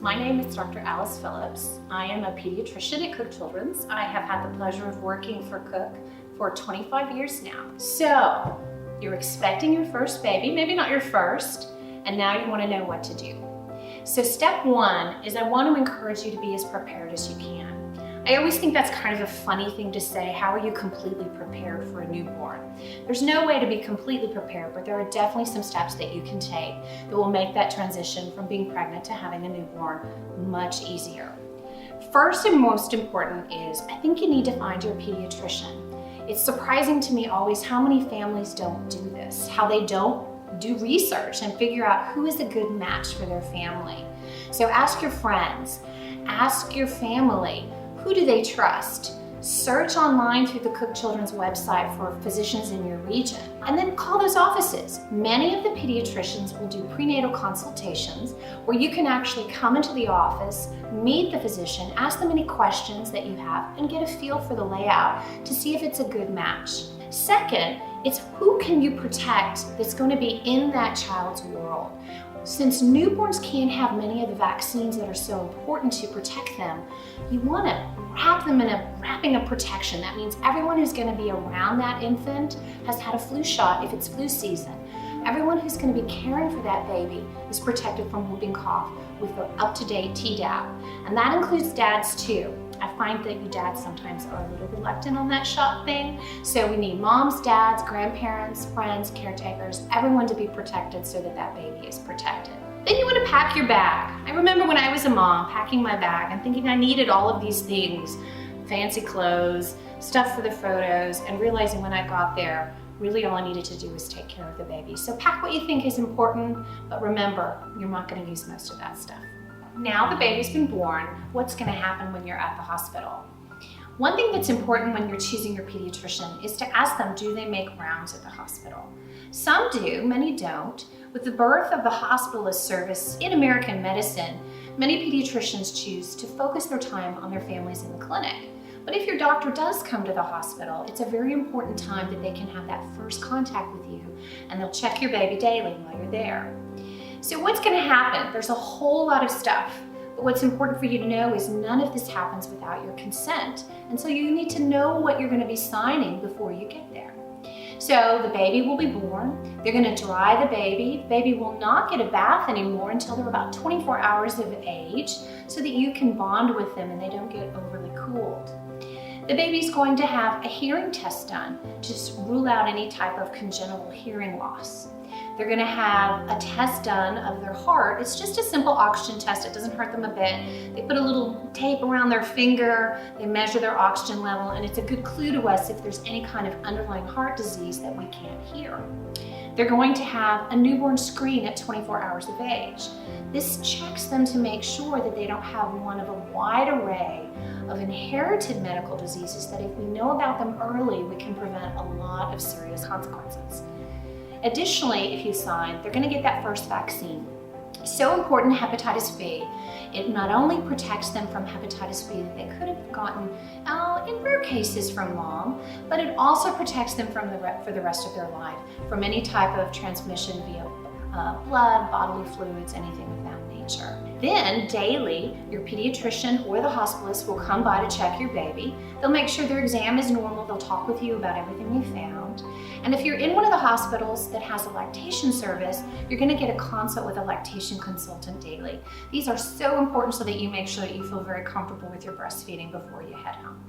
My name is Dr. Alice Phillips. I am a pediatrician at Cook Children's. I have had the pleasure of working for Cook for 25 years now. So, you're expecting your first baby, maybe not your first, and now you want to know what to do. So step one is I want to encourage you to be as prepared as you can. I always think that's kind of a funny thing to say. How are you completely prepared for a newborn? There's no way to be completely prepared, but there are definitely some steps that you can take that will make that transition from being pregnant to having a newborn much easier. First and most important is I think you need to find your pediatrician. It's surprising to me always how many families don't do this, how they don't do research and figure out who is a good match for their family. So ask your friends, ask your family, who do they trust? Search online through the Cook Children's website for physicians in your region, and then call those offices. Many of the pediatricians will do prenatal consultations where you can actually come into the office, meet the physician, ask them any questions that you have, and get a feel for the layout to see if it's a good match. Second, it's who can you protect that's going to be in that child's world. Since newborns can't have many of the vaccines that are so important to protect them, you want to wrap them in a wrapping of protection. That means everyone who's going to be around that infant has had a flu shot if it's flu season. Everyone who's going to be caring for that baby is protected from whooping cough with the up-to-date Tdap. And that includes dads too. I find that you dads sometimes are a little reluctant on that shot thing. So we need moms, dads, grandparents, friends, caretakers, everyone to be protected so that that baby is protected. Then you want to pack your bag. I remember when I was a mom packing my bag and thinking I needed all of these things, fancy clothes, stuff for the photos, and realizing when I got there, really all I needed to do was take care of the baby. So pack what you think is important, but remember, you're not going to use most of that stuff. Now the baby's been born, what's going to happen when you're at the hospital? One thing that's important when you're choosing your pediatrician is to ask them, do they make rounds at the hospital? Some do, many don't. With the birth of the hospitalist service in American medicine, many pediatricians choose to focus their time on their families in the clinic. But if your doctor does come to the hospital, it's a very important time that they can have that first contact with you, and they'll check your baby daily while you're there. So what's going to happen? There's a whole lot of stuff, but what's important for you to know is none of this happens without your consent, and so you need to know what you're going to be signing before you get there. So the baby will be born, they're going to dry the baby will not get a bath anymore until they're about 24 hours of age so that you can bond with them and they don't get overly cooled. The baby's going to have a hearing test done to rule out any type of congenital hearing loss. They're going to have a test done of their heart. It's just a simple oxygen test. It doesn't hurt them a bit. They put a little tape around their finger, they measure their oxygen level, and it's a good clue to us if there's any kind of underlying heart disease that we can't hear. They're going to have a newborn screen at 24 hours of age. This checks them to make sure that they don't have one of a wide array of inherited medical diseases that if we know about them early, we can prevent a lot of serious consequences. Additionally, if you sign, they're going to get that first vaccine. So important, hepatitis B. It not only protects them from hepatitis B that they could have gotten in rare cases from mom, but it also protects them from for the rest of their life from any type of transmission via blood, bodily fluids, anything of that nature. Then daily, your pediatrician or the hospitalist will come by to check your baby. They'll make sure their exam is normal. They'll talk with you about everything they found. And if you're in one of the hospitals that has a lactation service, you're going to get a consult with a lactation consultant daily. These are so important so that you make sure that you feel very comfortable with your breastfeeding before you head home.